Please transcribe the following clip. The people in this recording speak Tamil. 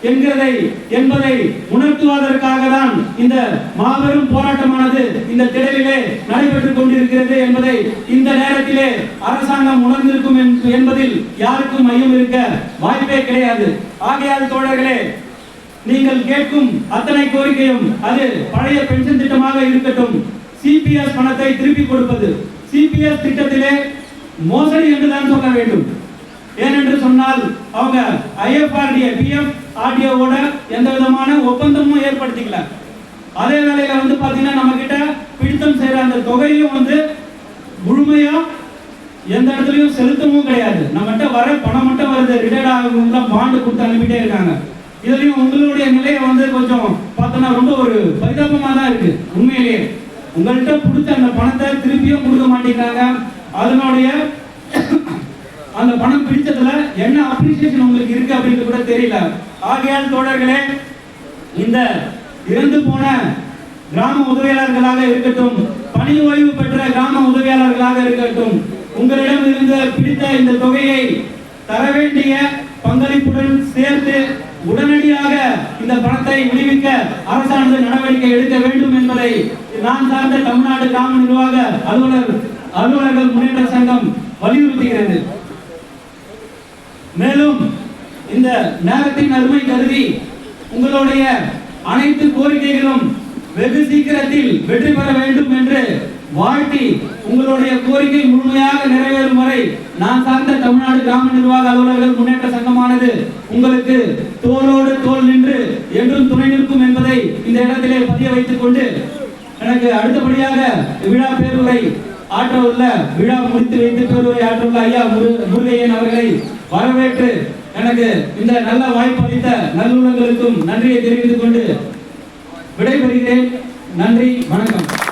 என்கிறதை என்பதை உணர்த்துவதற்காக தான் இந்த மாபெரும் போராட்டமானது இந்த திடலிலே நடைபெற்றுக் கொண்டிருக்கிறது என்பதை இந்த நேரத்திலே அரசாங்கம் உணர்ந்திருக்கும் என்பதில் யாருக்கும் ஐயம் இருக்க வாய்ப்பே கிடையாது. ஆகையால் தோழர்களே, நீங்கள் கேட்கும் அத்தனை கோரிக்கையும் அது பழைய பென்ஷன் திட்டமாக இருக்கட்டும், சிபிஎஸ் பணத்தை திருப்பி கொடுப்பது, சிபிஎஸ் திட்டத்திலே மோசடி என்றுதான் சொல்ல வேண்டும். ஏனென்று சொன்னால் அவங்க ஐஎஃப்ஆர்டிஏ பிஎஃப்ஆர்டிஏவோட எந்த விதமான ஒப்பந்தமும் ஏற்படுத்திக்கல. அதே வேளையில பாத்தீங்கன்னா நம்ம கிட்ட பிடித்தம் செய்யற அந்த தொகையும் முழுமையா எந்த இடத்துலயும் செலுத்தவும் கிடையாது. நம்மகிட்ட வர பணம் மட்டும் வருது, ரிட்டையர்ட் ஆகவங்க பாண்டு கொடுத்து அனுப்பிட்டே இருக்காங்க. இதுலயும் உங்களுடைய நிலையை கொஞ்சம் பார்த்தோன்னா ரொம்ப ஒரு பரிதாபமா தான் இருக்கு. உண்மையிலேயே உங்கள்கிட்ட பிடிச்ச அந்த பணத்தை திருப்பியும் கொடுக்க மாட்டேங்கிறாங்க. அதனுடைய அந்த பணம் பிடிச்சதுல என்ன அப்ரிசியேஷன் உங்களுக்கு இருக்கு அப்படின்னு கூட தெரியல. ஆகையால் தோழர்களே, இந்த இறந்து போன கிராம உதவியாளர்களாக இருக்கட்டும், பணி ஓய்வு பெற்ற கிராம உதவியாளர்களாக இருக்கட்டும், உங்களிடம் இருந்து பிடித்த இந்த தொகையை தர வேண்டிய பங்களிப்புடன் சேர்த்து உடனடியாக இந்த பணத்தை விடுவிக்க அரசானது நடவடிக்கை எடுக்க வேண்டும் என்பதை நான் சார்ந்த தமிழ்நாடு கிராம நிர்வாக அலுவலர்கள் முன்னேற்ற சங்கம் வலியுறுத்துகிறது. மேலும் இந்த நேரத்தின் அருமை கருதி உங்களுடைய அனைத்து கோரிக்கைகளும் வெகு சீக்கிரத்தில் வெற்றி பெற வேண்டும் என்று வாழ்த்தி, உங்களுடைய கோரிக்கை முழுமையாக நிறைவேறும் வரை நான் சார்ந்த தமிழ்நாடு கிராம நிர்வாக அலுவலர்கள் முன்னேற்ற சங்கமானது உங்களுக்கு தோளோடு தோள் நின்று என்றும் துணை நிற்கும் என்பதை இந்த இடத்திலே பதிய வைத்துக் கொண்டு, எனக்கு அடுத்தபடியாக விழா பேருரை ஆற்ற உள்ள விழா முடித்து வைத்து பேருரை ஆற்ற உள்ள ஐயா முருகையன் அவர்களை வரவேற்று எனக்கு இந்த நல்ல வாய்ப்பு அளித்த நல்லுள்ளங்களுக்கும் நன்றியை தெரிவித்துக் கொண்டு விடைபெறுகிறேன். நன்றி, வணக்கம்.